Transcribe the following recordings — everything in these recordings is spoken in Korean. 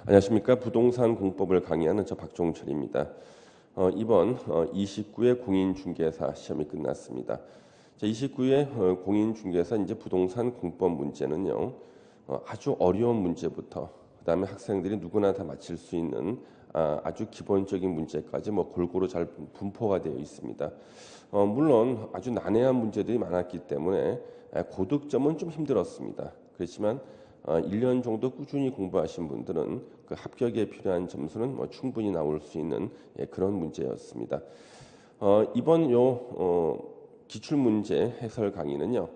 안녕하십니까. 부동산 공법을 강의하는 저 박종철입니다. 이번 29회 공인중개사 시험이 끝났습니다. 29회 공인중개사 이제 부동산 공법 문제는요, 아주 어려운 문제부터 그다음에 학생들이 누구나 다 맞힐 수 있는 아주 기본적인 문제까지 골고루 잘 분포가 되어 있습니다. 물론 아주 난해한 문제들이 많았기 때문에 고득점은 좀 힘들었습니다. 그렇지만 1년 정도 꾸준히 공부하신 분들은 그 합격에 필요한 점수는 충분히 나올 수 있는 그런 문제였습니다. 이번 기출문제 해설 강의는요.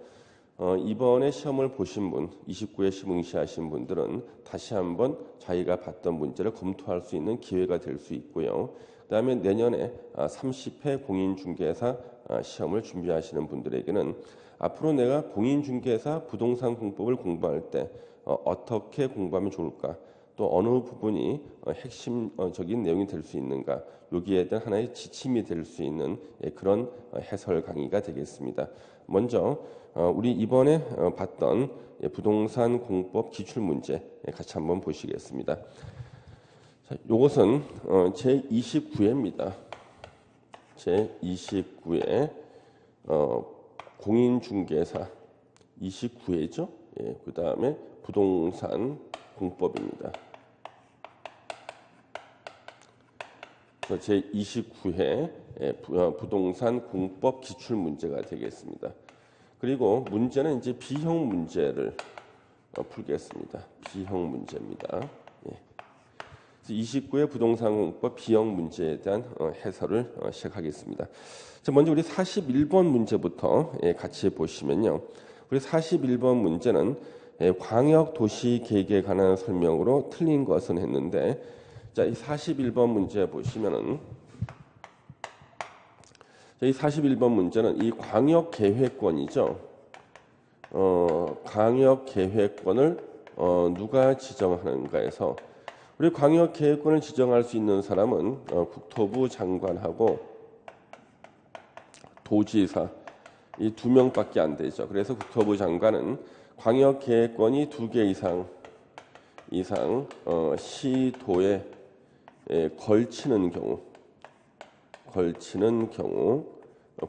이번에 시험을 보신 분, 29회 시험 응시하신 분들은 다시 한번 자기가 봤던 문제를 검토할 수 있는 기회가 될 수 있고요. 그다음에 내년에 30회 공인중개사 시험을 준비하시는 분들에게는 앞으로 내가 공인중개사 부동산 공법을 공부할 때 어떻게 공부하면 좋을까? 또 어느 부분이 핵심적인 내용이 될 수 있는가? 여기에 대한 하나의 지침이 될 수 있는 그런 해설 강의가 되겠습니다. 먼저 우리 이번에 봤던 부동산 공법 기출 문제 같이 한번 보시겠습니다. 이것은 제 29회입니다. 제 29회 공인중개사 29회죠. 그 다음에 부동산 공법입니다. 제 29회 부동산 공법 기출 문제가 되겠습니다. 그리고 문제는 이제 B형 문제를 풀겠습니다. B형 문제입니다. 29회 부동산 공법 B형 문제에 대한 해설을 시작하겠습니다. 자, 먼저 우리 41번 문제부터 같이 보시면요. 우리 41번 문제는 광역도시계획에 관한 설명으로 틀린 것은 했는데, 자, 이 41번 문제 보시면은, 이 41번 문제는 이 광역계획권이죠. 광역계획권을 누가 지정하는가 해서, 우리 광역계획권을 지정할 수 있는 사람은 국토부 장관하고 도지사 이 두 명밖에 안 되죠. 그래서 국토부 장관은 광역계획권이 2개 이상 시도에 걸치는 경우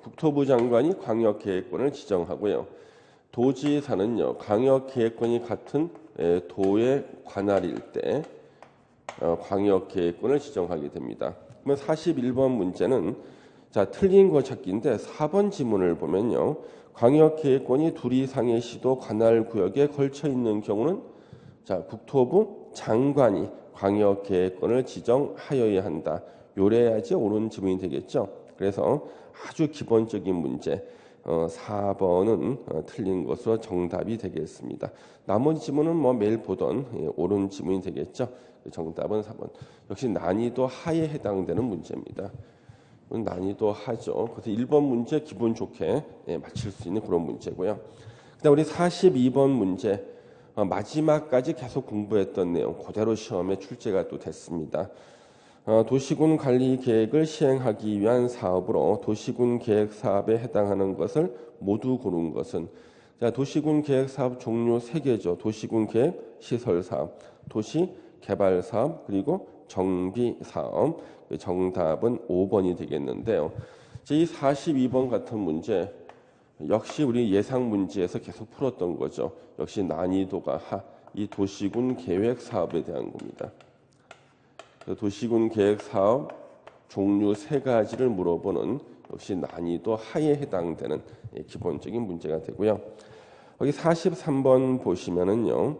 국토부 장관이 광역계획권을 지정하고요. 도지사는요, 광역계획권이 같은 도의 관할일 때 광역계획권을 지정하게 됩니다. 그러면 41번 문제는 자, 틀린 거 찾기인데 4번 지문을 보면요. 광역계획권이 2 이상의 시도 관할구역에 걸쳐 있는 경우는 자, 국토부 장관이 광역계획권을 지정하여야 한다. 요래야지 옳은 지문이 되겠죠. 그래서 아주 기본적인 문제 4번은 틀린 것으로 정답이 되겠습니다. 나머지 지문은 매일 보던 옳은 지문이 되겠죠. 정답은 4번. 역시 난이도 하에 해당되는 문제입니다. 난이도 하죠. 그래서 1번 문제 기분 좋게 맞힐 수 있는 그런 문제고요. 그다음 우리 42번 문제 마지막까지 계속 공부했던 내용 그대로 시험에 출제가 또 됐습니다. 도시군 관리 계획을 시행하기 위한 사업으로 도시군 계획 사업에 해당하는 것을 모두 고른 것은 자, 도시군 계획 사업 종류 3개죠. 도시군 계획 시설 사업, 도시 개발 사업, 그리고 정비 사업. 정답은 5번이 되겠는데요. 이 42번 같은 문제 역시 우리 예상 문제에서 계속 풀었던 거죠. 역시 난이도가 이 도시군 계획 사업에 대한 겁니다. 도시군 계획 사업 종류 3가지를 물어보는 역시 난이도 하에 해당되는 기본적인 문제가 되고요. 여기 43번 보시면은요.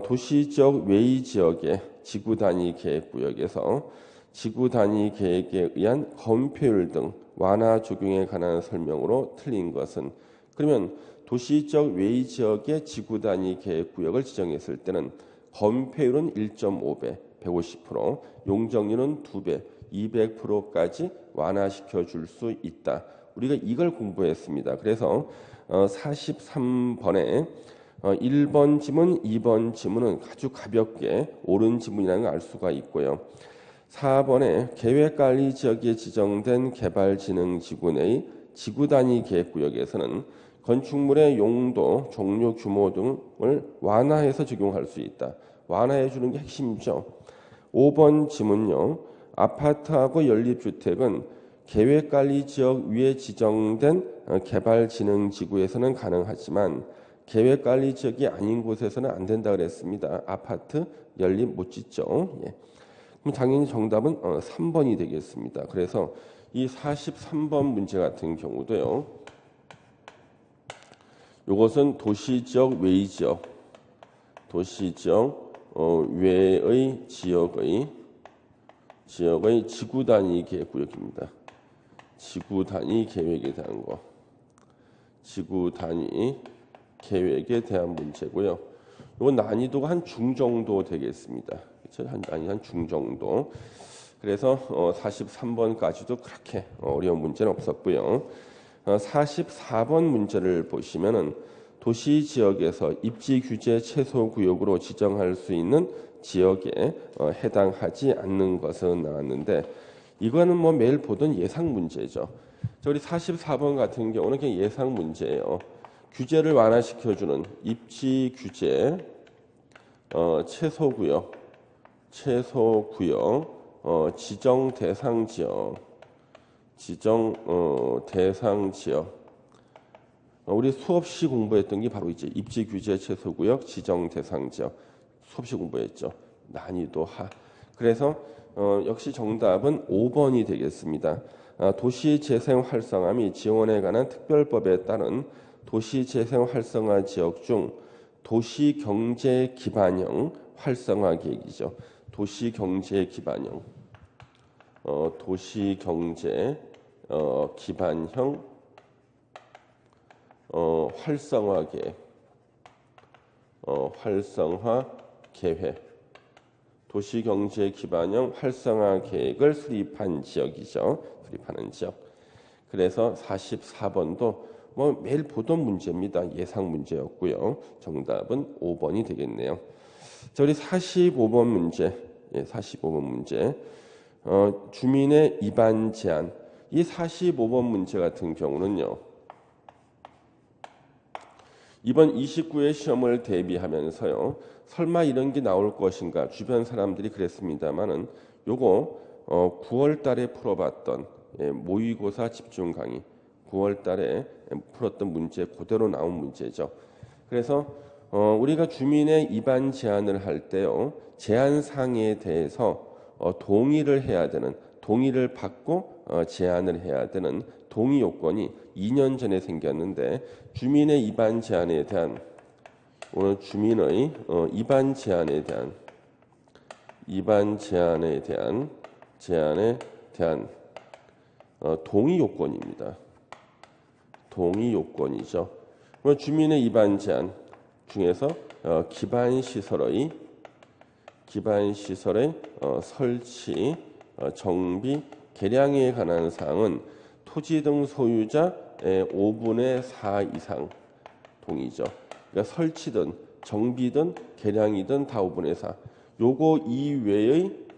도시적 외의 지역의 지구 단위 계획 구역에서 지구 단위 계획에 의한 건폐율 등 완화 적용에 관한 설명으로 틀린 것은 그러면 도시적 외의 지역의 지구 단위 계획 구역을 지정했을 때는 건폐율은 1.5배, 150%, 용적률은 2배, 200%까지 완화시켜 줄 수 있다. 우리가 이걸 공부했습니다. 그래서 43번에 1번 지문, 2번 지문은 아주 가볍게 옳은 지문이라는 걸 알 수가 있고요. 4번에 계획관리 지역에 지정된 개발진흥지구 내의 지구단위 계획구역에서는 건축물의 용도, 종류, 규모 등을 완화해서 적용할 수 있다. 완화해 주는 게 핵심이죠. 5번 지문요. 아파트하고 연립주택은 계획관리지역 위에 지정된 개발진흥지구에서는 가능하지만 계획관리지역이 아닌 곳에서는 안 된다 그랬습니다. 아파트 연립 못 짓죠. 예. 그럼 당연히 정답은 3번이 되겠습니다. 그래서 이 43번 문제 같은 경우도요. 이것은 도시지역 외의 지역, 도시지역 외의 지역의 지구 단위 계획 구역입니다. 지구 단위 계획에 대한 거, 지구 단위 계획에 대한 문제고요. 이건 난이도가 한 중 정도 되겠습니다. 그렇죠? 한 중 정도. 그래서 43번까지도 그렇게 어려운 문제는 없었고요. 44번 문제를 보시면은 도시 지역에서 입지 규제 최소 구역으로 지정할 수 있는 지역에 해당하지 않는 것은 나왔는데 이거는 뭐 매일 보던 예상 문제죠. 우리 44번 같은 경우는 그냥 예상 문제예요. 규제를 완화시켜주는 입지 규제 최소 구역 지정 대상 지역 대상 지역 우리 수없이 공부했던 게 바로 이제 입지 규제 최소 구역 지정 대상 지역 수없이 공부했죠. 난이도 하. 그래서 역시 정답은 5번이 되겠습니다. 도시 재생 활성화 및 지원에 관한 특별법에 따른 도시 재생 활성화 지역 중 도시 경제 기반형 활성화 계획이죠. 도시 경제 기반형 도시 경제 기반형 활성화 계획 활성화 계획 도시 경제 기반형 활성화 계획을 수립한 지역이죠. 수립하는 지역. 그래서 44번도 뭐 매일 보던 문제입니다. 예상 문제였고요. 정답은 5번이 되겠네요. 자, 우리 45번 문제. 예, 45번 문제. 주민의 입안 제한. 이 45번 문제 같은 경우는요. 이번 29회 시험을 대비하면서요. 설마 이런 게 나올 것인가 주변 사람들이 그랬습니다만은 요거 9월 달에 풀어봤던 모의고사 집중 강의 9월 달에 풀었던 문제 그대로 나온 문제죠. 그래서 우리가 주민의 입안 제한을 할 때요. 제한 사항에 대해서 동의를 해야 되는 동의를 받고 제한을 해야 되는 동의 요건이 2년 전에 생겼는데 주민의 입안 제한에 대한 오늘 주민의 입안 제한에 대한 동의 요건입니다. 동의 요건이죠. 주민의 입안 제한 중에서 기반 시설의 설치, 정비, 개량에 관한 사항은 토지 등 소유자의 5분의 4 이상 동의죠. 그러니까 설치든 정비든 개량이든 다 5분의 4. 요거 이외의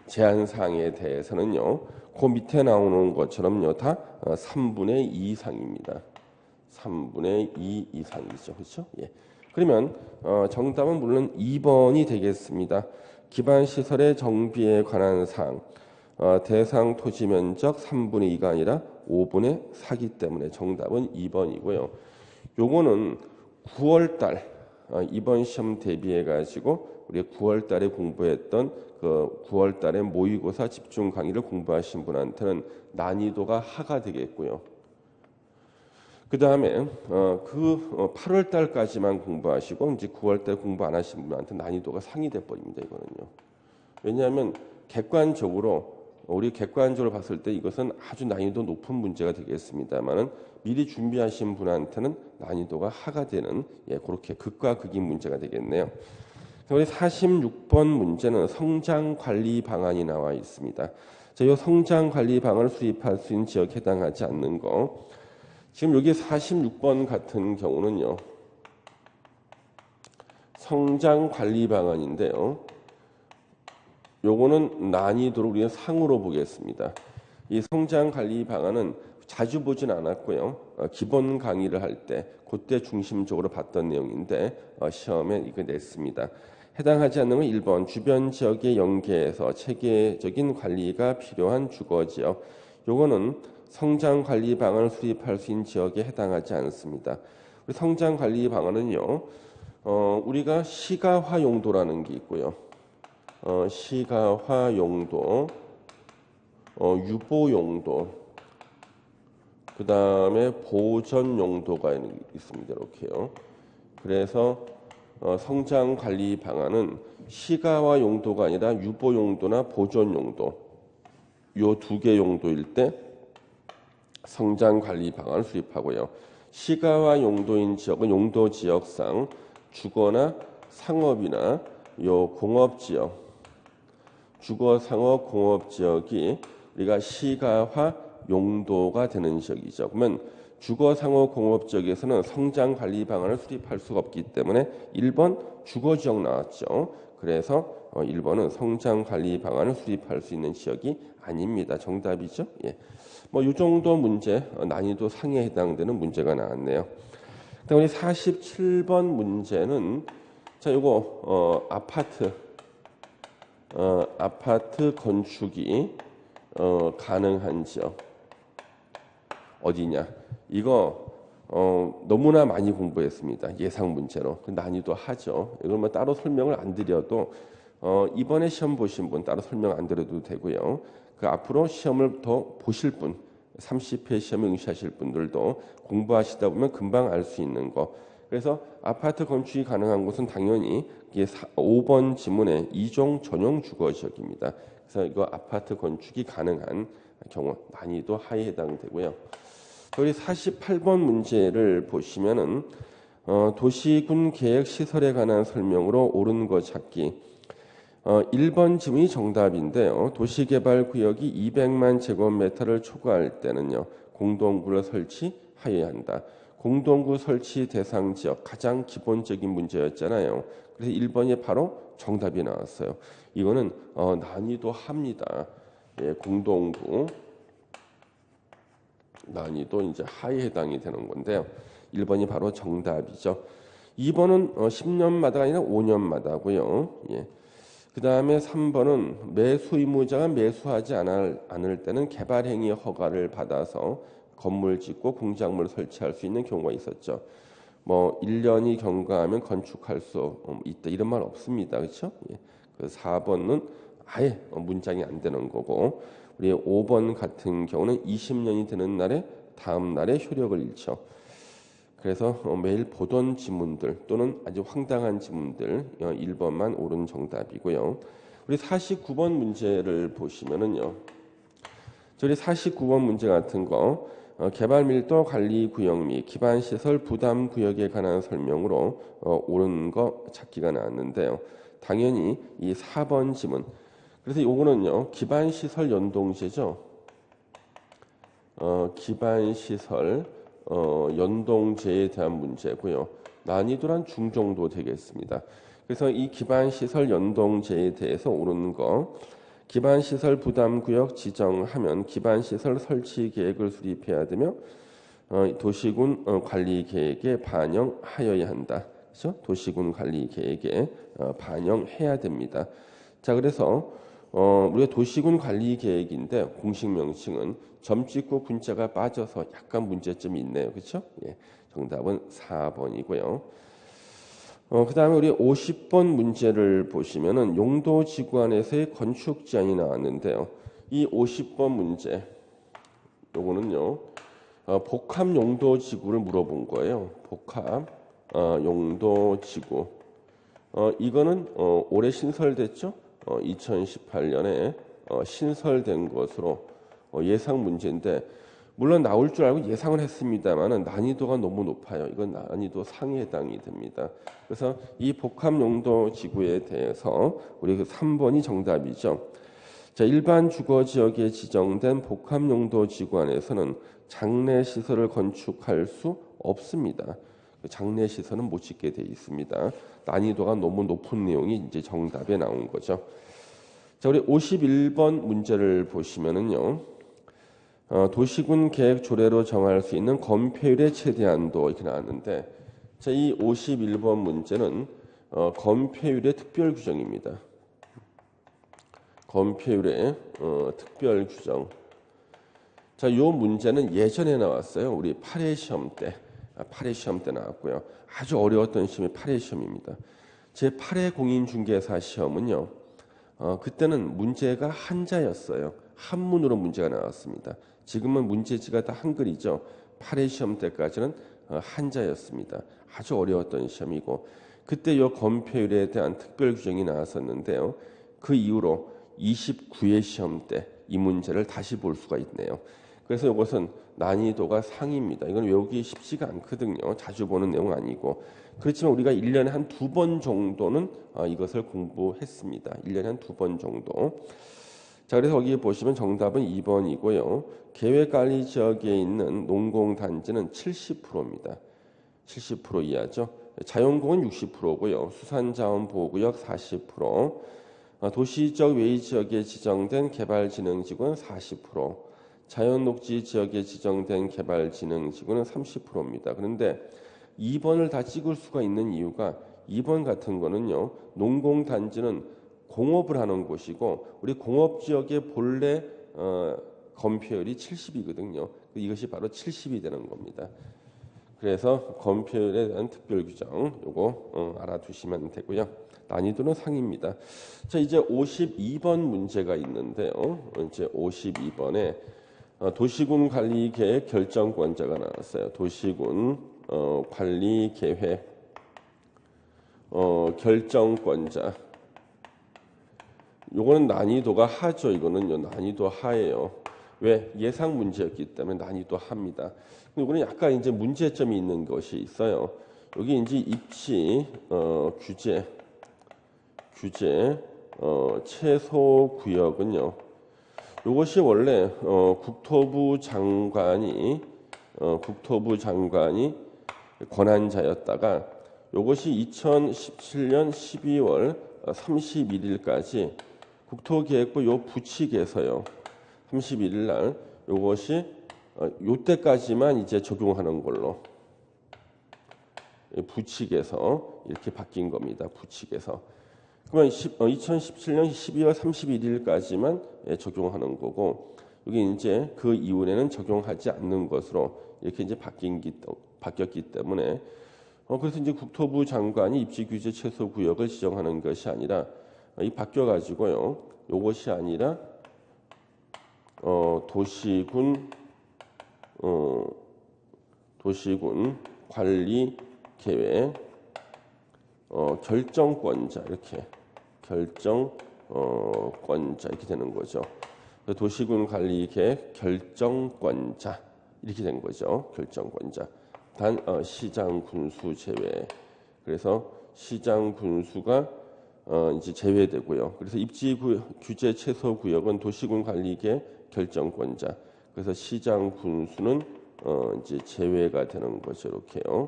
제한 사항에 대해서는요. 그 밑에 나오는 것처럼요. 다 3분의 2 이상입니다. 3분의 2 이상이죠. 그렇죠? 예. 그러면 정답은 물론 2번이 되겠습니다. 기반 시설의 정비에 관한 사항. 대상 토지 면적 3분의 2가 아니라 5분의 4기 때문에 정답은 2번이고요. 요거는 9월 달 이번 시험 대비해 가지고 우리 9월 달에 공부했던 그 9월 달에 모의고사 집중 강의를 공부하신 분한테는 난이도가 하가 되겠고요. 그다음에 그 8월 달까지만 공부하시고 이제 9월 달 공부 안 하신 분한테 난이도가 상이 돼 버립니다. 이거는요. 왜냐하면 우리 객관적으로 봤을 때 이것은 아주 난이도 높은 문제가 되겠습니다만은 미리 준비하신 분한테는 난이도가 하가 되는 그렇게 극과 극인 문제가 되겠네요. 우리 46번 문제는 성장 관리 방안이 나와 있습니다. 이 성장 관리 방안을 수립할 수 있는 지역에 해당하지 않는 거. 지금 여기 46번 같은 경우는요. 성장 관리 방안인데요. 요거는 난이도를 우리가 상으로 보겠습니다. 이 성장 관리 방안은 자주 보진 않았고요. 기본 강의를 할 때 그때 중심적으로 봤던 내용인데 시험에 이거 냈습니다. 해당하지 않는 건 1번 주변 지역의 연계에서 체계적인 관리가 필요한 주거지역. 요거는 성장관리 방안을 수립할 수 있는 지역에 해당하지 않습니다. 우리 성장관리 방안은요. 우리가 시가화 용도라는 게 있고요. 시가화 용도, 유보 용도, 그 다음에 보전 용도가 있습니다. 이렇게요. 그래서 성장 관리 방안은 시가화 용도가 아니라 유보 용도나 보존 용도 요 두 개 용도일 때 성장 관리 방안을 수립하고요. 시가화 용도인 지역은 용도 지역상 주거나 상업이나 요 공업 지역, 주거 상업 공업 지역이 우리가 시가화 용도가 되는 지역이죠. 그러면 주거 상업 공업 지역에서는 성장 관리 방안을 수립할 수가 없기 때문에 1번 주거 지역 나왔죠. 그래서 1번은 성장 관리 방안을 수립할 수 있는 지역이 아닙니다. 정답이죠. 예. 뭐 이 정도 문제 난이도 상에 해당되는 문제가 나왔네요. 그다음 우리 47번 문제는 자 요거 아파트 건축이 가능한 지역 어디냐? 이거 너무나 많이 공부했습니다. 예상 문제로. 난이도 하죠. 이걸 뭐 따로 설명을 안 드려도 이번에 시험 보신 분 따로 설명 안 드려도 되고요. 그 앞으로 시험을 더 보실 분, 30회 시험에 응시하실 분들도 공부하시다 보면 금방 알 수 있는 거. 그래서 아파트 건축이 가능한 곳은 당연히 이게 5번 지문의 이종 전용 주거 지역입니다. 그래서 이거 아파트 건축이 가능한 경우 난이도 하에 해당되고요. 우리 48번 문제를 보시면은 도시군 계획 시설에 관한 설명으로 옳은 거 찾기. 1번 지문이 정답인데요. 도시개발구역이 200만 제곱미터를 초과할 때는요. 공동구를 설치하여야 한다. 공동구 설치 대상 지역 가장 기본적인 문제였잖아요. 그래서 1번이 바로 정답이 나왔어요. 이거는 난이도 합니다. 예, 공동구 난이도 이제 하에 해당이 되는 건데요. 1번이 바로 정답이죠. 2번은 10년마다가 아니라 5년마다고요. 예. 그 다음에 3번은 매수 의무자가 매수하지 않을 때는 개발행위 허가를 받아서 건물 짓고 공작물 설치할 수 있는 경우가 있었죠. 뭐 1년이 경과하면 건축할 수 있다 이런 말 없습니다. 그렇죠? 예. 그 4번은 아예 문장이 안 되는 거고 우리 5번 같은 경우는 20년이 되는 날에 다음 날에 효력을 잃죠. 그래서 매일 보던 지문들 또는 아주 황당한 지문들 1번만 옳은 정답이고요. 우리 49번 문제를 보시면은요. 저희 49번 문제 같은 거 개발 밀도 관리 구역 및 기반 시설 부담 구역에 관한 설명으로 옳은 거 찾기가 나왔는데요. 당연히 이 4번 지문. 그래서 요거는요. 기반 시설 연동제죠. 기반 시설 연동제에 대한 문제고요. 난이도란 중정도 되겠습니다. 그래서 이 기반 시설 연동제에 대해서 옳은 거 기반시설 부담구역 지정하면 기반시설 설치 계획을 수립해야 되며 도시군 관리 계획에 반영하여야 한다. 그렇죠? 도시군 관리 계획에 반영해야 됩니다. 자, 그래서 우리가 도시군 관리 계획인데 공식 명칭은 점 찍고 군자가 빠져서 약간 문제점이 있네요. 그렇죠? 예, 정답은 4번이고요. 그 다음에 우리 50번 문제를 보시면은 용도지구 안에서의 건축 제한이 나왔는데요. 이 50번 문제, 요거는요, 복합 용도지구를 물어본 거예요. 복합 용도지구. 이거는 올해 신설됐죠? 2018년에 신설된 것으로 예상 문제인데, 물론 나올 줄 알고 예상을 했습니다만 난이도가 너무 높아요. 이건 난이도 상에 해당이 됩니다. 그래서 이 복합 용도 지구에 대해서 우리 3번이 정답이죠. 자, 일반 주거 지역에 지정된 복합 용도 지구 안에서는 장내 시설을 건축할 수 없습니다. 장내 시설은 못 짓게 돼 있습니다. 난이도가 너무 높은 내용이 이제 정답에 나온 거죠. 자, 우리 51번 문제를 보시면은요. 도시군 계획 조례로 정할 수 있는 건폐율의 최대한도 이렇게 나왔는데, 자, 이 51번 문제는 건폐율의 특별 규정입니다. 건폐율의 특별 규정. 자, 이 문제는 예전에 나왔어요. 우리 8회 시험 때, 8회 시험 때 나왔고요. 아주 어려웠던 시험이 8회 시험입니다. 제 8회 공인중개사 시험은요, 그때는 문제가 한자였어요. 한문으로 문제가 나왔습니다. 지금은 문제지가 다 한글이죠. 8회 시험 때까지는 한자였습니다. 아주 어려웠던 시험이고, 그때 이 건폐율에 대한 특별 규정이 나왔었는데요. 그 이후로 29회 시험 때 이 문제를 다시 볼 수가 있네요. 그래서 이것은 난이도가 상입니다. 이건 외우기 쉽지가 않거든요. 자주 보는 내용 아니고. 그렇지만 우리가 1년에 한 2번 정도는 이것을 공부했습니다. 1년에 한 2번 정도. 자, 그래서 여기 보시면 정답은 2번이고요. 계획관리 지역에 있는 농공단지는 70%입니다. 70% 이하죠. 자연공원 60%고요. 수산자원보호구역 40%, 도시적 외의 지역에 지정된 개발진흥지구는 40%, 자연녹지 지역에 지정된 개발진흥지구는 30%입니다. 그런데 2번을 다 찍을 수가 있는 이유가 2번 같은 거는요. 농공단지는 공업을 하는 곳이고 우리 공업지역의 본래 건폐율이 70이거든요. 이것이 바로 70이 되는 겁니다. 그래서 건폐율에 대한 특별 규정 요거 알아두시면 되고요. 난이도는 상입니다. 자, 이제 52번 문제가 있는데요. 이제 52번에 도시군 관리 계획 결정권자가 나왔어요. 도시군 관리 계획 결정권자. 요거는 난이도가 하죠. 이거는요. 난이도 하예요. 왜? 예상 문제였기 때문에 난이도 하입니다. 이거는 약간 이제 문제점이 있는 것이 있어요. 여기 이제 입지 규제 최소 구역은요. 이것이 원래 국토부 장관이 권한자였다가 이것이 2017년 12월 31일까지 국토기획부 요 부칙에서요. 31일 날 이것이 요때까지만 이제 적용하는 걸로 부칙에서 이렇게 바뀐 겁니다. 부칙에서. 그러면 2017년 12월 31일까지만 적용하는 거고 여기 이제 그 이후에는 적용하지 않는 것으로 이렇게 이제 바뀌었기 때문에 그래서 이제 국토부 장관이 입지 규제 최소 구역을 지정하는 것이 아니라 이 바뀌어 가지고요. 요것이 아니라 도시군 관리 계획 결정권자 이렇게 결정권자 이렇게 되는 거죠. 도시군 관리 계획 결정권자 이렇게 된 거죠. 결정권자. 단 시장 군수 제외. 그래서 시장 군수가 이제 제외되고요. 그래서 입지 규제 최소 구역은 도시군 관리 계획 결정권자. 그래서 시장 군수는 이제 제외가 되는 거죠. 이렇게요.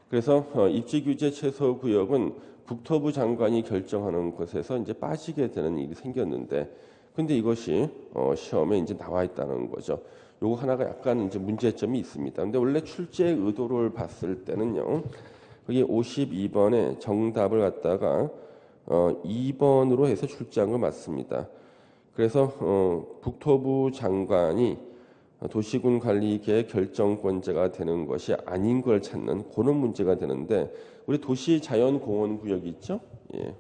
그래서 입지 규제 최소 구역은 국토부 장관이 결정하는 것에서 이제 빠지게 되는 일이 생겼는데, 근데 이것이 시험에 이제 나와 있다는 거죠. 요거 하나가 약간 이제 문제점이 있습니다. 근데 원래 출제 의도를 봤을 때는요, 거기 52번에 정답을 갖다가 2번으로 해서 출제한 거 맞습니다. 그래서 국토부 장관이 도시군 관리계획 결정권자가 되는 것이 아닌 걸 찾는 그런 문제가 되는데, 우리 도시자연공원구역 있죠? 예.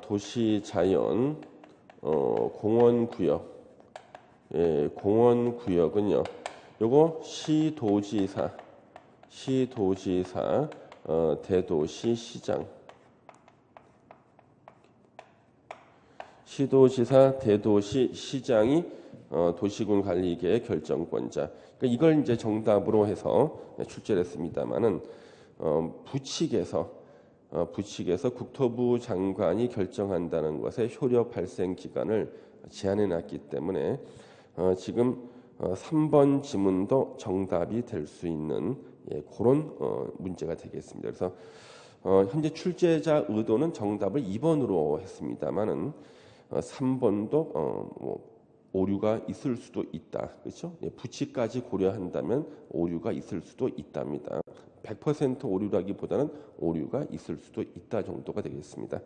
도시자연 공원구역. 예, 공원구역은요. 요거 시도지사, 대도시, 시장. 시도지사, 대도시, 시장이 도시군 관리계획 결정권자. 그러니까 이걸 이제 정답으로 해서 출제를 했습니다만은 부칙에서 국토부 장관이 결정한다는 것의 효력 발생 기간을 제한해 놨기 때문에 지금 3번 지문도 정답이 될 수 있는 그런 문제가 되겠습니다. 그래서 현재 출제자 의도는 정답을 2번으로 했습니다만은 3번도 오류가 있을 수도 있다. 그렇죠? 예, 부치까지 고려한다면 오류가 있을 수도 있답니다. 100% 오류라기보다는 오류가 있을 수도 있다 정도가 되겠습니다.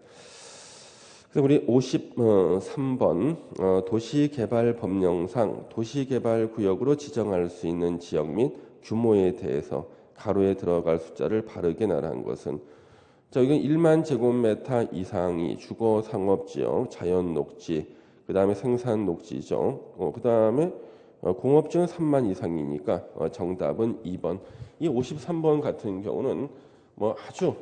그래서 우리 53번 도시개발법령상 도시개발구역으로 지정할 수 있는 지역 및 규모에 대해서 가로에 들어갈 숫자를 바르게 나열한 것은 자, 이건 1만 제곱미터 이상이 주거 상업지역, 자연녹지, 그 다음에 생산녹지죠. 그 다음에 공업지역은 3만 이상이니까 정답은 2번. 이 53번 같은 경우는 뭐 아주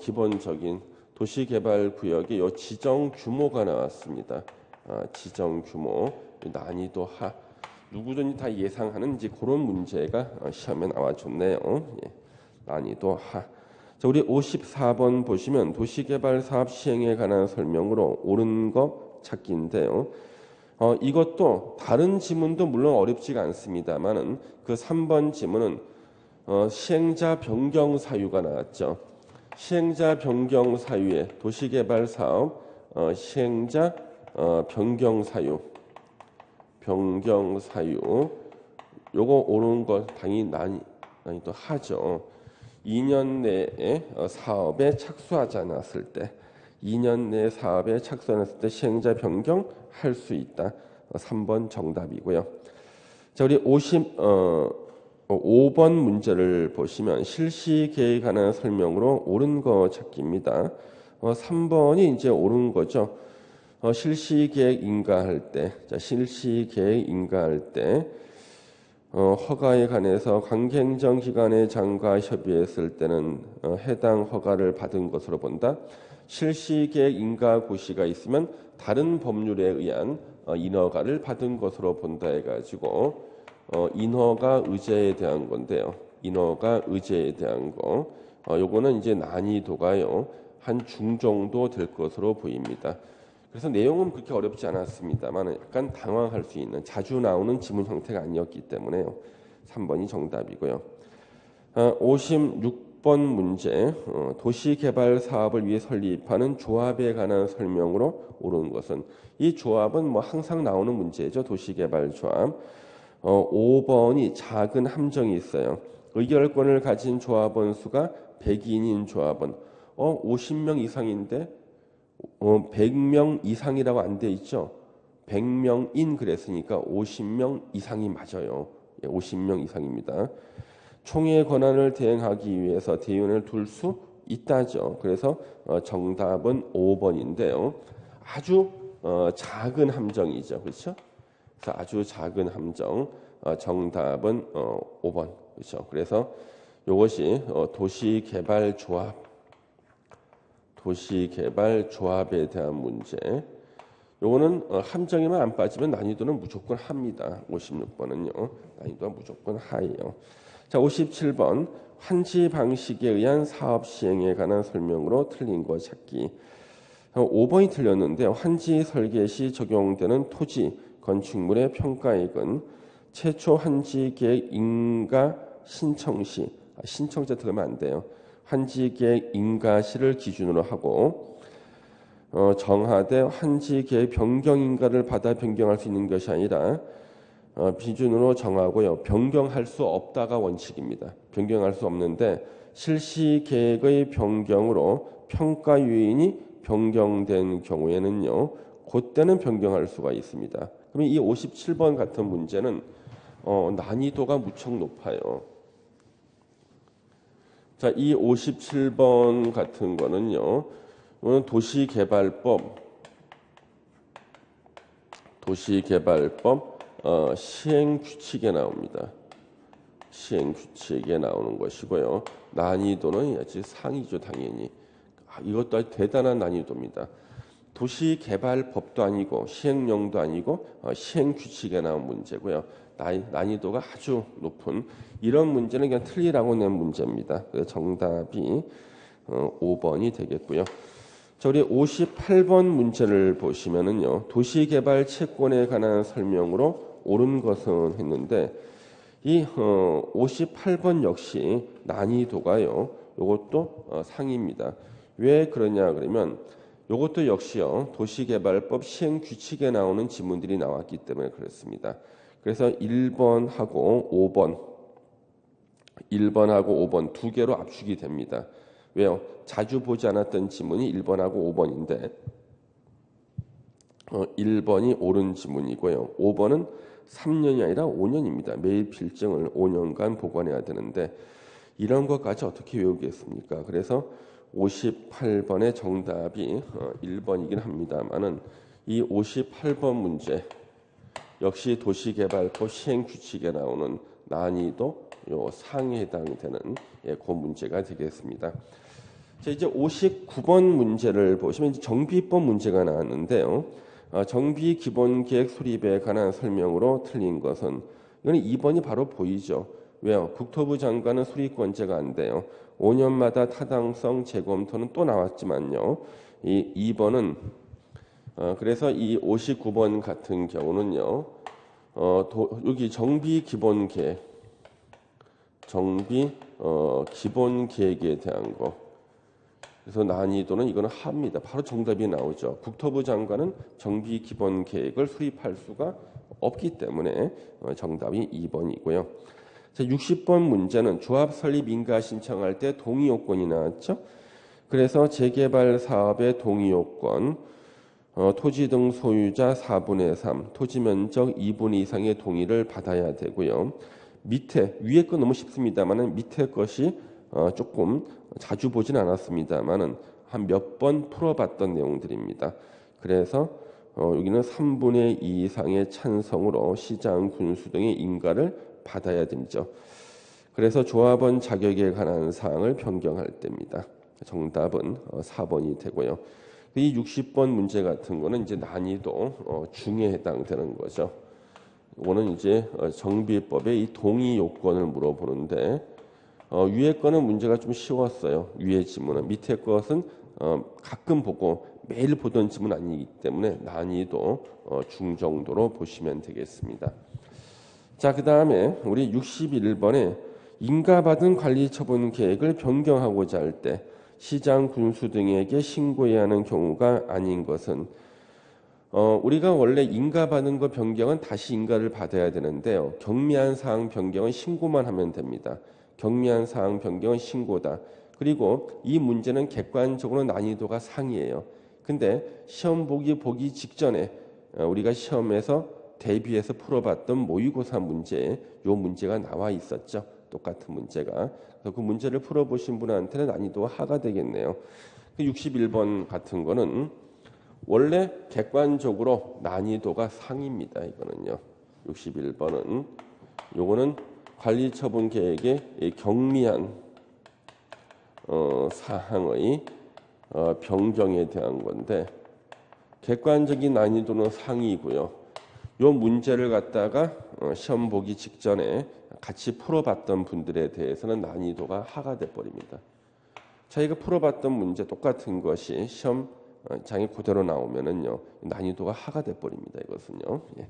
기본적인 도시개발구역의 요 지정 규모가 나왔습니다. 지정 규모, 난이도 하. 누구든지 다 예상하는 이제 그런 문제가 시험에 나와줬네요. 예, 난이도 하. 자, 우리 54번 보시면 도시개발 사업 시행에 관한 설명으로 옳은 거 찾기인데요. 이것도 다른 지문도 물론 어렵지가 않습니다만은 그 3번 지문은 시행자 변경 사유가 나왔죠. 시행자 변경 사유에 도시개발 사업 시행자 변경 사유 요거 옳은 거 당연히 난이도 하죠. 2년 내에 사업에 착수하지 않았을 때 2년 내에 사업에 착수 않았을 때 시행자 변경할 수 있다. 3번 정답이고요. 자, 우리 5번 문제를 보시면 실시계획에 관한 설명으로 옳은 거 찾기입니다. 3번이 이제 옳은 거죠. 실시계획 인가할 때, 자, 실시계획 인가할 때 허가에 관해서 관계행정 기관의 장과 협의했을 때는 해당 허가를 받은 것으로 본다. 실시계획 인가 고시가 있으면 다른 법률에 의한 인허가를 받은 것으로 본다 해가지고 인허가 의제에 대한 건데요. 인허가 의제에 대한 거. 요거는 이제 난이도가요. 한 중 정도 될 것으로 보입니다. 그래서 내용은 그렇게 어렵지 않았습니다만 약간 당황할 수 있는 자주 나오는 지문 형태가 아니었기 때문에요. 3번이 정답이고요. 56번 문제 도시개발 사업을 위해 설립하는 조합에 관한 설명으로 옳은 것은 이 조합은 뭐 항상 나오는 문제죠. 도시개발 조합. 5번이 작은 함정이 있어요. 의결권을 가진 조합원 수가 100인인 조합원 50명 이상인데 100명 이상이라고 안 돼 있죠. 100명인 그랬으니까 50명 이상이 맞아요. 50명 이상입니다. 총회 권한을 대행하기 위해서 대의원을 둘 수 있다죠. 그래서 정답은 5번인데요. 아주 작은 함정이죠. 그렇죠? 그래서 아주 작은 함정. 정답은 5번. 그렇죠? 그래서 이것이 도시개발 조합에 대한 문제. 요거는 함정에만 안 빠지면 난이도는 무조건 합니다. 56번은요. 난이도가 무조건 하예요. 자, 57번 환지 방식에 의한 사업 시행에 관한 설명으로 틀린 거 찾기. 5번이 틀렸는데 환지 설계 시 적용되는 토지 건축물의 평가액은 최초 환지 계획 인가 신청 시 신청자 들으면 안 돼요. 환지계획 인가시를 기준으로 하고 정하되 환지계획 변경 인가를 받아 변경할 수 있는 것이 아니라 비준으로 정하고요. 변경할 수 없다가 원칙입니다. 변경할 수 없는데 실시계획의 변경으로 평가 요인이 변경된 경우에는요. 그때는 변경할 수가 있습니다. 그러면 이 57번 같은 문제는 난이도가 무척 높아요. 자, 이 57번 같은 거는요. 오늘 도시개발법 시행규칙에 나옵니다. 시행규칙에 나오는 것이고요. 난이도는 아주 상이죠, 당연히. 이것도 아주 대단한 난이도입니다. 도시개발법도 아니고 시행령도 아니고 시행규칙에 나온 문제고요. 난이도가 아주 높은 이런 문제는 그냥 틀리라고 낸 문제입니다. 그래서 정답이 5번이 되겠고요. 자, 우리 58번 문제를 보시면은요. 도시개발 채권에 관한 설명으로 옳은 것은 했는데 이 58번 역시 난이도가요. 이것도 상입니다. 왜 그러냐 그러면 이것도 역시요. 도시개발법 시행 규칙에 나오는 지문들이 나왔기 때문에 그렇습니다. 그래서 1번하고 5번 두 개로 압축이 됩니다. 왜요? 자주 보지 않았던 지문이 1번하고 5번인데 1번이 옳은 지문이고요. 5번은 3년이 아니라 5년입니다. 매일 필증을 5년간 보관해야 되는데 이런 것까지 어떻게 외우겠습니까? 그래서 58번의 정답이 1번이긴 합니다만은 이 58번 문제 역시 도시개발법 시행규칙에 나오는 난이도 요 상위에 해당되는 그 문제가 되겠습니다. 자, 이제 59번 문제를 보시면 이제 정비법 문제가 나왔는데요. 정비 기본계획 수립에 관한 설명으로 틀린 것은 이거는 2번이 바로 보이죠. 왜요? 국토부 장관은 수립권자가 안 돼요. 5년마다 타당성 재검토는 또 나왔지만요. 이 2번은 그래서 이 59번 같은 경우는요. 여기 정비 기본계획 기본계획에 대한 거. 그래서 난이도는 이거는 합니다. 바로 정답이 나오죠. 국토부 장관은 정비 기본 계획을 수립할 수가 없기 때문에 정답이 2번이고요. 자, 60번 문제는 조합 설립 인가 신청할 때 동의 요건이 나왔죠. 그래서 재개발 사업의 동의 요건, 토지 등 소유자 4분의 3, 토지 면적 2분의 이상의 동의를 받아야 되고요. 위에 거 너무 쉽습니다만은 밑에 것이 조금 자주 보진 않았습니다만은 한 몇 번 풀어봤던 내용들입니다. 그래서 여기는 3분의 2 이상의 찬성으로 시장, 군수 등의 인가를 받아야 되죠. 그래서 조합원 자격에 관한 사항을 변경할 때입니다. 정답은 4번이 되고요. 이 60번 문제 같은 거는 이제 난이도 중에 해당되는 거죠. 이거는 이제 정비법의 이 동의 요건을 물어보는데 위에 거는 문제가 좀 쉬웠어요. 위에 지문은 밑에 것은 가끔 보고 매일 보던 지문 아니기 때문에 난이도 중정도로 보시면 되겠습니다. 자, 그 다음에 우리 61번에 인가받은 관리처분 계획을 변경하고자 할 때 시장, 군수 등에게 신고해야 하는 경우가 아닌 것은 우리가 원래 인가받은 거 변경은 다시 인가를 받아야 되는데요. 경미한 사항 변경은 신고만 하면 됩니다. 경미한 사항 변경은 신고다. 그리고 이 문제는 객관적으로 난이도가 상이에요. 근데 시험 보기 직전에 우리가 시험에서 대비해서 풀어봤던 모의고사 문제에 이 문제가 나와 있었죠. 똑같은 문제가. 그래서 그 문제를 풀어보신 분한테는 난이도가 하가 되겠네요. 그 61번 같은 거는 원래 객관적으로 난이도가 상입니다. 이거는요. 61번은 요거는 관리처분 계획의 경미한 사항의 변경에 대한 건데 객관적인 난이도는 상이고요. 요 문제를 갖다가 시험 보기 직전에 같이 풀어봤던 분들에 대해서는 난이도가 하가 돼버립니다. 자기가 풀어봤던 문제 똑같은 것이 시험장에 그대로 나오면은요 난이도가 하가 돼버립니다. 이것은요. 예.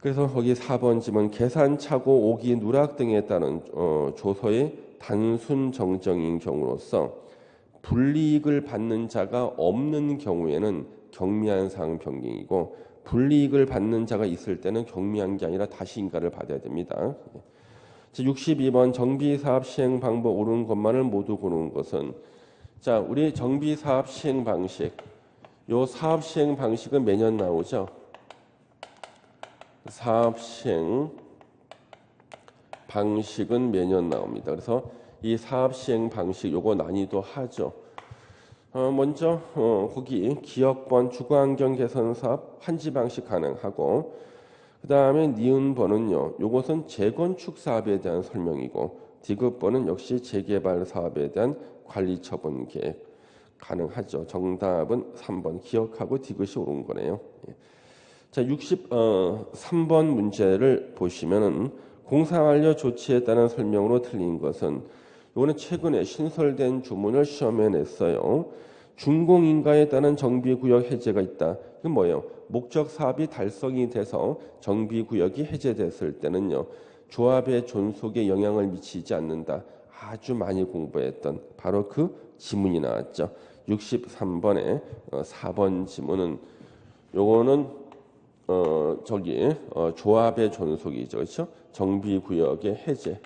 그래서 거기 4번 지문 계산착오, 오기, 누락 등에 따른 조서의 단순 정정인 경우로서 불이익을 받는 자가 없는 경우에는 경미한 사항 변경이고 불이익을 받는 자가 있을 때는 경미한 게 아니라 다시 인가를 받아야 됩니다. 62번 정비사업 시행 방법 옳은 것만을 모두 고르는 것은 자 우리 정비사업 시행 방식 요 사업 시행 방식은 매년 나오죠. 사업 시행 방식은 매년 나옵니다. 그래서 이 사업 시행 방식 요거 난이도 하죠. 먼저 거기 기업번 주거환경 개선 사업 환지 방식 가능하고 그 다음에 니은번은요. 요것은 재건축 사업에 대한 설명이고 디귿번은 역시 재개발 사업에 대한 관리처분 계획 가능하죠. 정답은 3번 기억하고 디귿이 옳은 거네요. 자, 63번 문제를 보시면은 공사 완료 조치에 따른 설명으로 틀린 것은 이거는 최근에 신설된 주문을 시험에 냈어요. 준공인가에 따른 정비구역 해제가 있다. 이건 뭐예요? 목적 사업이 달성이 돼서 정비구역이 해제됐을 때는요. 조합의 존속에 영향을 미치지 않는다. 아주 많이 공부했던 바로 그 지문이 나왔죠. 63번에 4번 지문은 요거는 조합의 존속이죠. 그렇죠? 정비구역의 해제.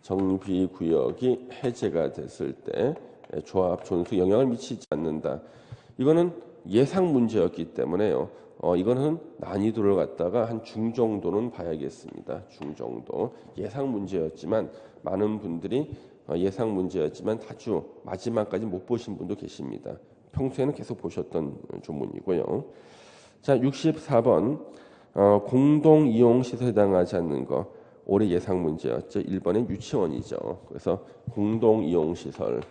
정비구역이 해제가 됐을 때 조합 존속 영향을 미치지 않는다. 이거는 예상 문제였기 때문에요. 이거는 난이도를 갖다가 한 중정도는 봐야겠습니다. 중정도. 예상 문제였지만 많은 분들이 예상 문제였지만 아주 마지막까지 못 보신 분도 계십니다. 평소에는 계속 보셨던 조문이고요. 자, 64번 공동 이용 시설에 해당하지 않는 거 올해 예상 문제였죠. 1번은 유치원이죠. 그래서 공동 이용 시설.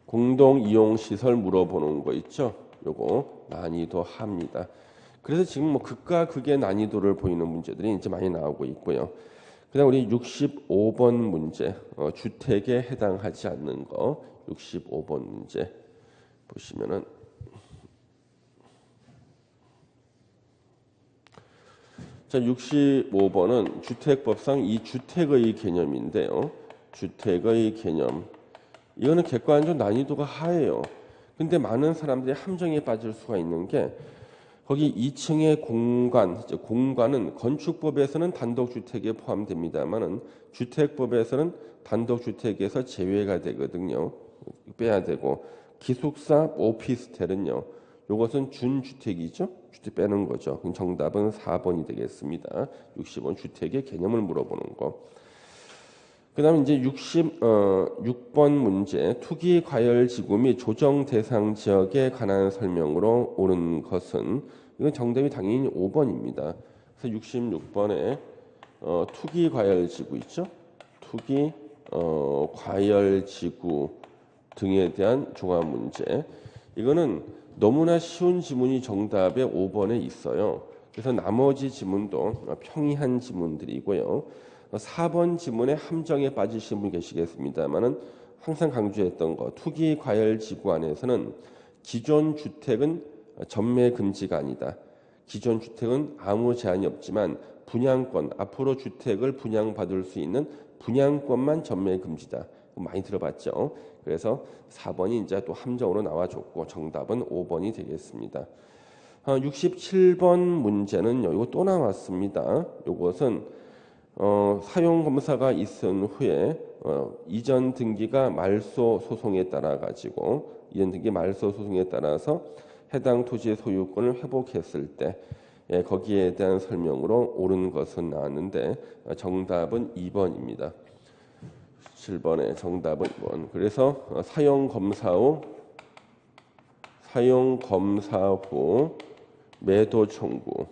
공동 이용 시설 물어보는 거 있죠. 요거 난이도 하입니다. 그래서 지금 뭐 극과 극의 난이도를 보이는 문제들이 이제 많이 나오고 있고요. 그다음 우리 65번 문제 주택에 해당하지 않는 거 65번 문제 보시면은 자 65번은 주택법상 이 주택의 개념인데요. 주택의 개념 이거는 객관적으로 난이도가 하예요. 근데 많은 사람들이 함정에 빠질 수가 있는 게 거기 2층의 공간은 건축법에서는 단독주택에 포함됩니다만은 주택법에서는 단독주택에서 제외가 되거든요. 빼야 되고 기숙사, 오피스텔은요. 이것은 준주택이죠. 주택 빼는 거죠. 그럼 정답은 4번이 되겠습니다. 60번 주택의 개념을 물어보는 거. 그 다음에 이제 66번 문제 투기 과열 지구 및 조정 대상 지역에 관한 설명으로 옳은 것은 이건 정답이 당연히 5번입니다. 그래서 66번에 투기 과열 지구 있죠? 투기 과열 지구 등에 대한 종합 문제. 이거는 너무나 쉬운 지문이 정답에 5번에 있어요. 그래서 나머지 지문도 평이한 지문들이고요. 4번 지문에 함정에 빠지신 분 계시겠습니다만은 항상 강조했던 거 투기 과열 지구 안에서는 기존 주택은 전매 금지가 아니다. 기존 주택은 아무 제한이 없지만 분양권 앞으로 주택을 분양받을 수 있는 분양권만 전매 금지다. 많이 들어봤죠. 그래서 4번이 이제 또 함정으로 나와줬고 정답은 5번이 되겠습니다. 67번 문제는요. 이거 또 나왔습니다. 이것은 사용 검사가 있은 후에 이전 등기가 말소 소송에 따라 가지고 이전 등기 말소 소송에 따라서 해당 토지의 소유권을 회복했을 때 거기에 대한 설명으로 옳은 것은 나왔는데 정답은 2번입니다. 7번에 정답은 2번. 그래서 사용 검사 후 매도 청구에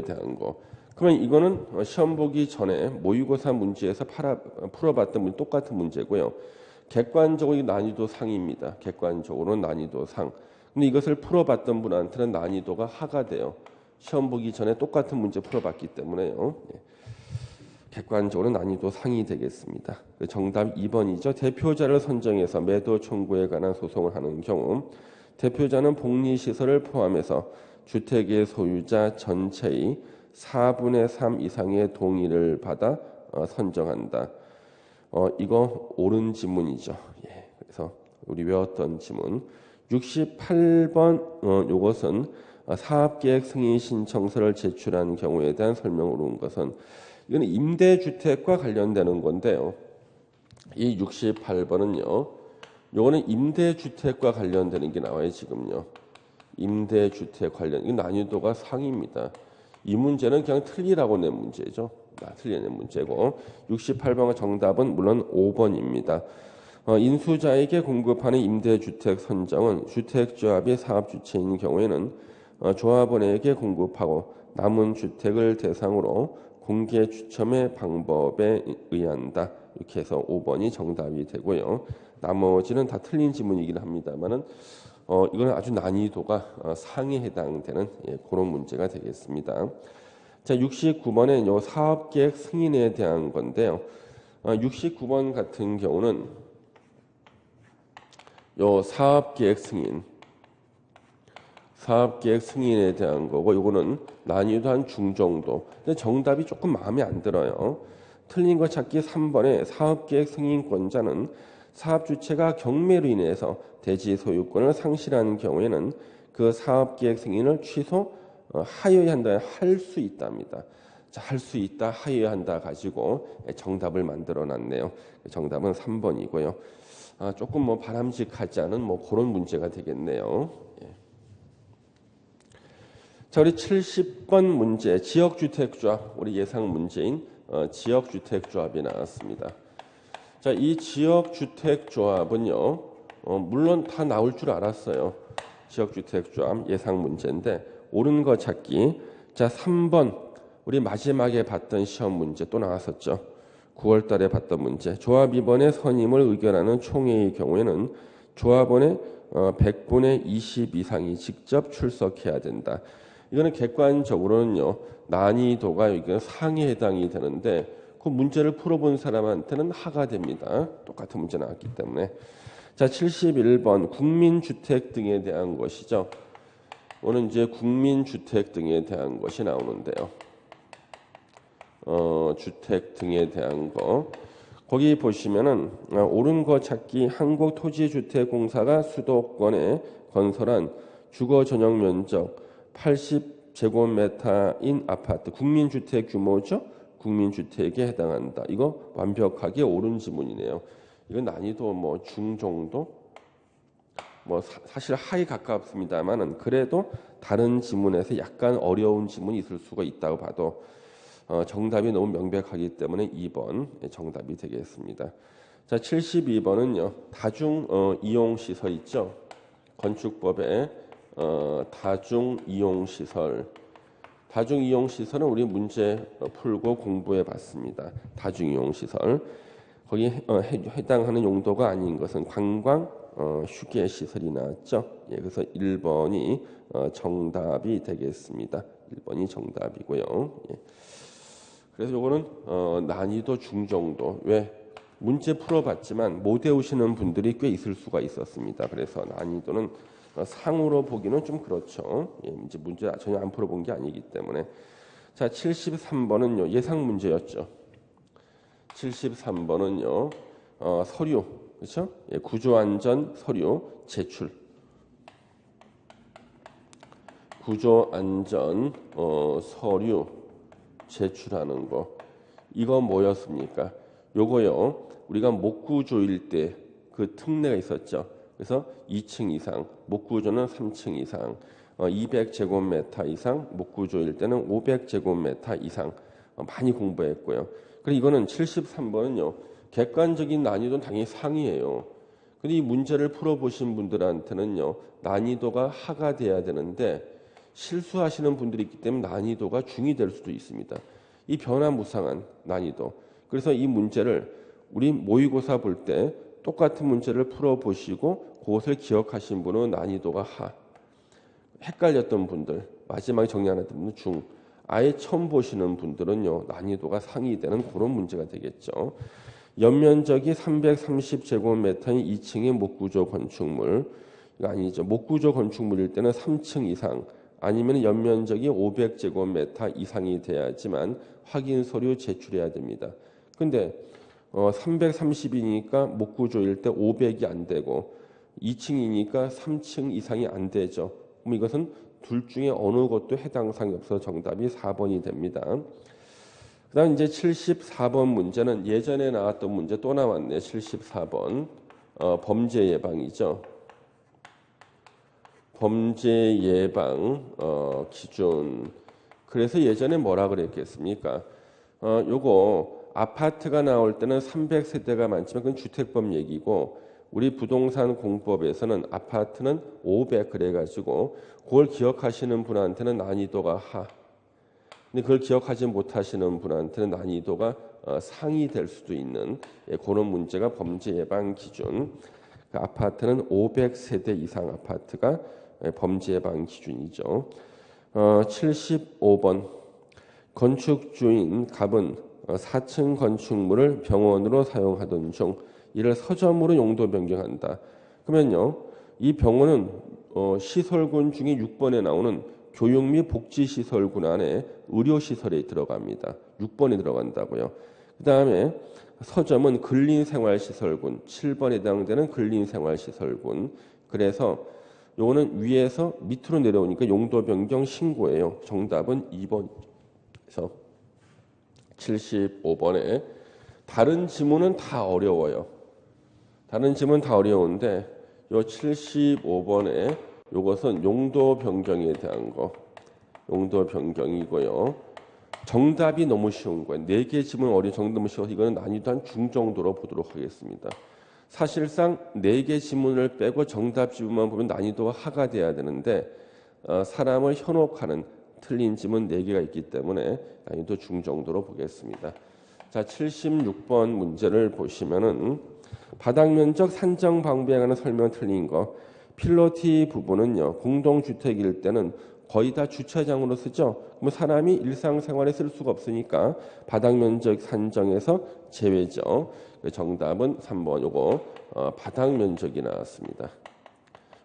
대한 거. 그러면 이거는 시험 보기 전에 모의고사 문제에서 풀어봤던 문제 똑같은 문제고요. 객관적으로 난이도 상입니다. 객관적으로 난이도 상. 근데 이것을 풀어봤던 분한테는 난이도가 하가 돼요. 시험 보기 전에 똑같은 문제 풀어봤기 때문에요. 객관적으로 난이도 상이 되겠습니다. 정답 2번이죠. 대표자를 선정해서 매도 청구에 관한 소송을 하는 경우 대표자는 복리시설을 포함해서 주택의 소유자 전체의 4분의 3 이상의 동의를 받아 선정한다. 이거 옳은 지문이죠. 그래서 우리 외웠던 지문. 68번 요것은 사업계획 승인 신청서를 제출한 경우에 대한 설명을 옳은 것은 이건 임대주택과 관련되는 건데요. 이 68번은요. 요거는 임대주택과 관련되는 게 나와요. 지금요. 임대주택 관련 이 난이도가 상입니다. 이 문제는 그냥 틀리라고 낸 문제죠. 틀리는 문제고 68번의 정답은 물론 5번입니다. 인수자에게 공급하는 임대주택 선정은 주택조합이 사업주체인 경우에는 조합원에게 공급하고 남은 주택을 대상으로 공개 추첨의 방법에 의한다. 이렇게 해서 5번이 정답이 되고요. 나머지는 다 틀린 지문이긴 합니다만은 이건 아주 난이도가 상에 해당되는 그런 문제가 되겠습니다. 자, 69번은 요 사업계획 승인에 대한 건데요. 69번 같은 경우는 요 사업계획 사업계획 승인에 대한 거고 이거는 난이도 한 중정도. 근데 정답이 조금 마음에 안 들어요. 틀린 거 찾기 3번에 사업계획 승인권자는 사업 주체가 경매로 인해서 대지 소유권을 상실한 경우에는 그 사업계획 승인을 취소 하여한다 할 수 있답니다. 자, 할 수 있다 하여한다 가지고 정답을 만들어 놨네요. 정답은 3번이고요. 조금 뭐 바람직하지 않은 뭐 그런 문제가 되겠네요. 예. 자, 우리 70번 문제 지역주택조합 우리 예상 문제인 지역주택조합이 나왔습니다. 자, 이 지역주택조합은요, 물론 다 나올 줄 알았어요. 지역주택조합 예상 문제인데 옳은 거 찾기. 자, 3번 우리 마지막에 봤던 시험 문제 또 나왔었죠. 9월 달에 봤던 문제. 조합위원회 선임을 의결하는 총회의 경우에는 조합원의 100분의 20 이상이 직접 출석해야 된다. 이거는 객관적으로는요. 난이도가 이게 상위에 해당이 되는데 그 문제를 풀어본 사람한테는 하가 됩니다. 똑같은 문제 나왔기 때문에. 자, 71번 국민주택 등에 대한 것이죠. 오늘 이제 국민주택 등에 대한 것이 나오는데요. 주택 등에 대한 거. 거기 보시면은 옳은 거 찾기 한국토지주택공사가 수도권에 건설한 주거 전용 면적 80제곱미터인 아파트 국민주택 규모죠. 국민주택에 해당한다. 이거 완벽하게 옳은 지문이네요. 이건 난이도 뭐 중정도 뭐 사실 하에 가깝습니다만은 그래도 다른 지문에서 약간 어려운 지문이 있을 수가 있다고 봐도 정답이 너무 명백하기 때문에 2번 정답이 되겠습니다. 자, 72번은요. 다중 이용 시설 있죠. 건축법에 다중 이용 시설. 다중 이용 시설은 우리 문제 풀고 공부해 봤습니다. 다중 이용 시설. 거기에 해당하는 용도가 아닌 것은 관광 휴게 시설이 나왔죠. 예, 그래서 1번이 정답이 되겠습니다. 1번이 정답이고요. 예. 그래서 이거는 난이도 중정도. 왜? 문제 풀어봤지만 못 외우시는 분들이 꽤 있을 수가 있었습니다. 그래서 난이도는 상으로 보기는 좀 그렇죠. 예, 이제 문제 전혀 안 풀어본 게 아니기 때문에. 자, 73번은요. 예상 문제였죠. 73번은요. 서류. 그렇죠? 예, 구조안전 서류 제출. 구조안전 서류 제출하는 거. 이거 뭐였습니까? 요거요. 우리가 목구조일 때 그 특례가 있었죠. 그래서 2층 이상, 목구조는 3층 이상, 200제곱미터 이상, 목구조일 때는 500제곱미터 이상 많이 공부했고요. 그리고 이거는 73번은요. 객관적인 난이도는 당연히 상이에요. 근데 이 문제를 풀어보신 분들한테는요. 난이도가 하가 돼야 되는데 실수하시는 분들이 있기 때문에 난이도가 중이 될 수도 있습니다. 이 변화무쌍한 난이도. 그래서 이 문제를 우리 모의고사 볼 때 똑같은 문제를 풀어보시고 그것을 기억하신 분은 난이도가 하. 헷갈렸던 분들, 마지막에 정리 안 했던 분은 중. 아예 처음 보시는 분들은요. 난이도가 상이 되는 그런 문제가 되겠죠. 연면적이 330제곱미터인 2층의 목구조 건축물. 이거 아니죠. 목구조 건축물일 때는 3층 이상 아니면 연면적이 500제곱미터 이상이 돼야지만 확인 서류 제출해야 됩니다. 근데 330이니까 목구조일 때 500이 안 되고 2층이니까 3층 이상이 안 되죠. 그럼 이것은 둘 중에 어느 것도 해당 사항이 없어서 정답이 4번이 됩니다. 그 다음 이제 74번 문제는 예전에 나왔던 문제 또 나왔네. 74번 범죄 예방이죠. 범죄 예방 기준. 그래서 예전에 뭐라 그랬겠습니까? 요거 아파트가 나올 때는 300세대가 많지만 그건 주택법 얘기고 우리 부동산 공법에서는 아파트는 500 그래가지고 그걸 기억하시는 분한테는 난이도가 하. 근데 그걸 기억하지 못하시는 분한테는 난이도가 상이 될 수도 있는 그런 문제가 범죄 예방 기준. 아파트는 500세대 이상 아파트가 범죄 예방 기준이죠. 75번 건축주인 갑은 4층 건축물을 병원으로 사용하던 중 이를 서점으로 용도 변경한다. 그러면요, 이 병원은 시설군 중에 6번에 나오는 교육 및 복지시설군 안에 의료시설에 들어갑니다. 6번에 들어간다고요. 그 다음에 서점은 근린생활시설군, 7번에 해당되는 근린생활시설군. 그래서 요거는 위에서 밑으로 내려오니까 용도 변경 신고예요. 정답은 2번. 그래서 75번에 다른 지문은 다 어려워요. 다른 지문은 다 어려운데 요 75번에 요것은 용도 변경에 대한 거. 용도 변경이고요. 정답이 너무 쉬운 거예요. 4개 지문 어려운 정답 너무 쉬워서 이거는 난이도 한 중 정도로 보도록 하겠습니다. 사실상 4개 지문을 빼고 정답 지문만 보면 난이도가 하가 돼야 되는데 사람을 현혹하는 틀린 지문 4개가 있기 때문에 난이도 중 정도로 보겠습니다. 자, 76번 문제를 보시면은 바닥 면적 산정 방법에 관한 설명 틀린 거. 필로티 부분은요. 공동주택일 때는 거의 다 주차장으로 쓰죠. 그럼 사람이 일상생활에 쓸 수가 없으니까 바닥 면적 산정에서 제외죠. 정답은 3번 요거 바닥 면적이 나왔습니다.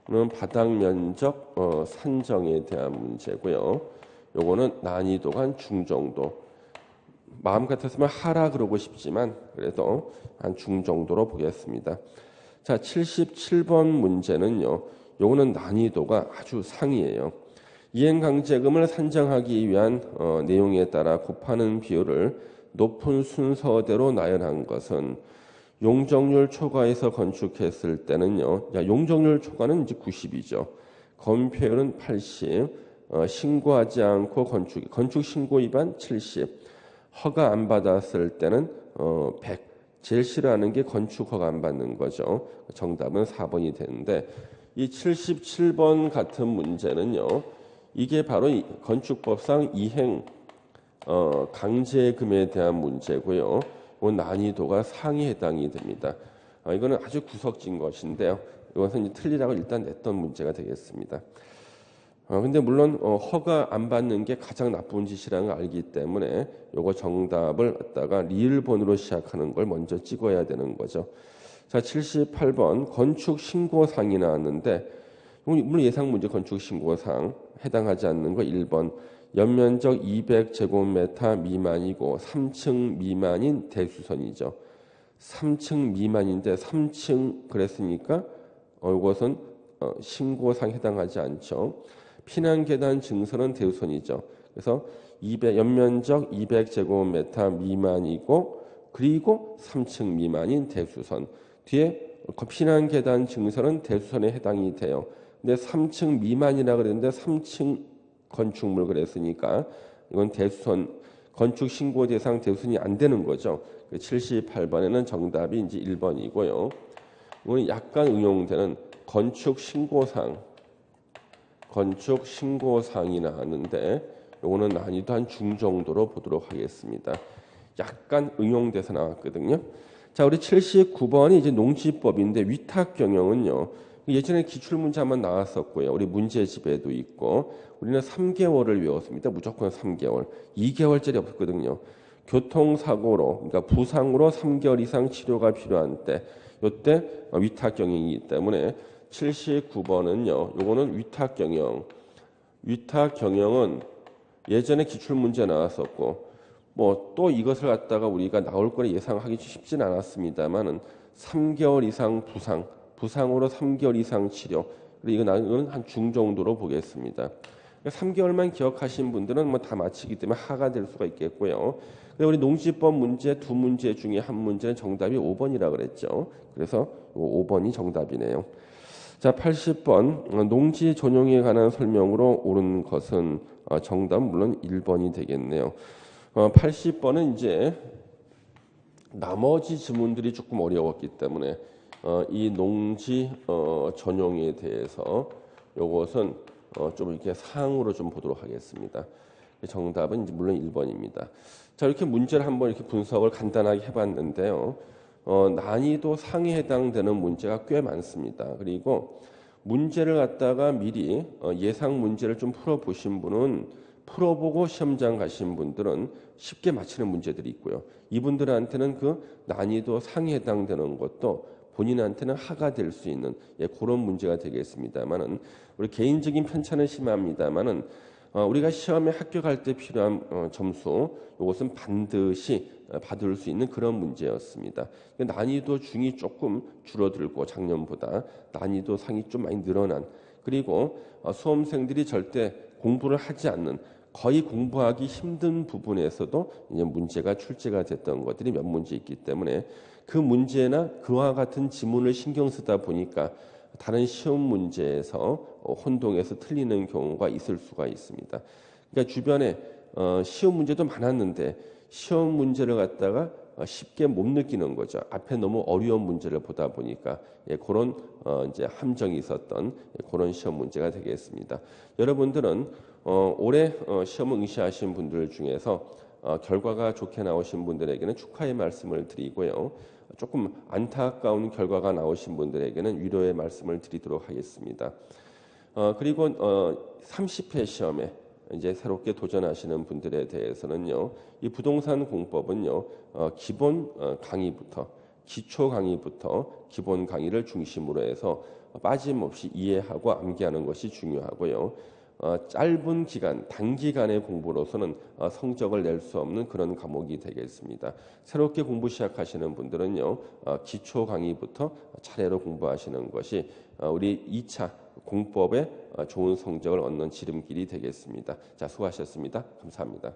그럼 바닥 면적 산정에 대한 문제고요. 요거는 난이도가 한 중 정도. 마음 같았으면 하라 그러고 싶지만 그래도 한 중 정도로 보겠습니다. 자, 77번 문제는요. 요거는 난이도가 아주 상이에요. 이행강제금을 산정하기 위한 내용에 따라 곱하는 비율을 높은 순서대로 나열한 것은 용적률 초과에서 건축했을 때는요. 용적률 초과는 이제 90이죠. 건폐율은 80, 신고하지 않고 건축 신고 위반 70, 허가 안 받았을 때는 100. 제일 싫어하는 게 건축 허가 안 받는 거죠. 정답은 4번이 되는데 이 77번 같은 문제는요. 이게 바로 건축법상 이행 강제금에 대한 문제고요. 난이도가 상에 해당이 됩니다. 이거는 아주 구석진 것인데요. 이것은 틀리라고 일단 냈던 문제가 되겠습니다. 근데 물론 허가 안 받는 게 가장 나쁜 짓이라는 걸 알기 때문에 요거 정답을 갖다가 리을본으로 시작하는 걸 먼저 찍어야 되는 거죠. 자, 78번 건축 신고사항이 나왔는데 물론 예상 문제 건축 신고사항 해당하지 않는 거 1번 연면적 200제곱미터 미만이고 3층 미만인 대수선이죠. 3층 미만인데 3층 그랬으니까 이것은 신고사항 해당하지 않죠. 피난계단 증선은 대수선이죠. 그래서 연면적 200제곱미터 미만이고 그리고 3층 미만인 대수선. 뒤에 피난계단 증선은 대수선에 해당이 돼요. 근데 3층 미만이라 그랬는데 3층 건축물 그랬으니까 이건 대수선 건축 신고 대상 대수선이 안 되는 거죠. 78번에는 정답이 이제 1번이고요. 이거는 약간 응용되는 건축 신고사항이 나왔는데 요거는 난이도 한 중 정도로 보도록 하겠습니다. 약간 응용돼서 나왔거든요. 자, 우리 79번이 이제 농지법인데 위탁 경영은요. 예전에 기출문제 한번 나왔었고요. 우리 문제집에도 있고 우리는 3개월을 외웠습니다. 무조건 3개월. 2개월짜리 없었거든요. 교통사고로 그러니까 부상으로 3개월 이상 치료가 필요한 때 이때 위탁 경영이기 때문에 79번은요. 요거는 위탁 경영. 위탁 경영은 예전에 기출문제 나왔었고 뭐 또 이것을 갖다가 우리가 나올 거를 예상하기 쉽진 않았습니다만은 3개월 이상 부상으로 3개월 이상 치료. 그리고 이건 한 중 정도로 보겠습니다. 3개월만 기억하신 분들은 뭐 다 마치기 때문에 하가 될 수가 있겠고요. 우리 농지법 문제 2문제 중에 한 문제는 정답이 5번이라 그랬죠. 그래서 5번이 정답이네요. 자, 80번 농지 전용에 관한 설명으로 옳은 것은 정답 물론 1번이 되겠네요. 80번은 이제 나머지 지문들이 조금 어려웠기 때문에 이 농지 전용에 대해서 이것은 좀 이렇게 사항으로 좀 보도록 하겠습니다. 정답은 이제 물론 1번입니다. 자, 이렇게 문제를 한번 이렇게 분석을 간단하게 해봤는데요. 난이도 상에 해당되는 문제가 꽤 많습니다. 그리고 문제를 갖다가 미리 예상 문제를 좀 풀어보신 분은 풀어보고 시험장 가신 분들은 쉽게 맞히는 문제들이 있고요. 이분들한테는 그 난이도 상에 해당되는 것도 본인한테는 하가 될 수 있는 그런 문제가 되겠습니다만은 우리 개인적인 편차는 심합니다만은 우리가 시험에 합격할 때 필요한 점수 이것은 반드시 받을 수 있는 그런 문제였습니다. 난이도 중이 조금 줄어들고 작년보다 난이도 상이 좀 많이 늘어난 그리고 수험생들이 절대 공부를 하지 않는 거의 공부하기 힘든 부분에서도 이제 문제가 출제가 됐던 것들이 몇 문제 있기 때문에 그 문제나 그와 같은 지문을 신경 쓰다 보니까 다른 시험 문제에서 혼동해서 틀리는 경우가 있을 수가 있습니다. 그러니까 주변에 시험 문제도 많았는데 시험 문제를 갖다가 쉽게 못 느끼는 거죠. 앞에 너무 어려운 문제를 보다 보니까 그런 이제 함정이 있었던 그런 시험 문제가 되겠습니다. 여러분들은 올해 시험을 응시하신 분들 중에서 결과가 좋게 나오신 분들에게는 축하의 말씀을 드리고요. 조금 안타까운 결과가 나오신 분들에게는 위로의 말씀을 드리도록 하겠습니다. 그리고 30회 시험에 이제 새롭게 도전하시는 분들에 대해서는요, 이 부동산 공법은요, 기본 강의부터 기초 강의부터 기본 강의를 중심으로 해서 빠짐없이 이해하고 암기하는 것이 중요하고요. 짧은 기간, 단기간의 공부로서는 성적을 낼 수 없는 그런 과목이 되겠습니다. 새롭게 공부 시작하시는 분들은요, 기초 강의부터 차례로 공부하시는 것이 우리 2차 공법에 좋은 성적을 얻는 지름길이 되겠습니다. 자, 수고하셨습니다. 감사합니다.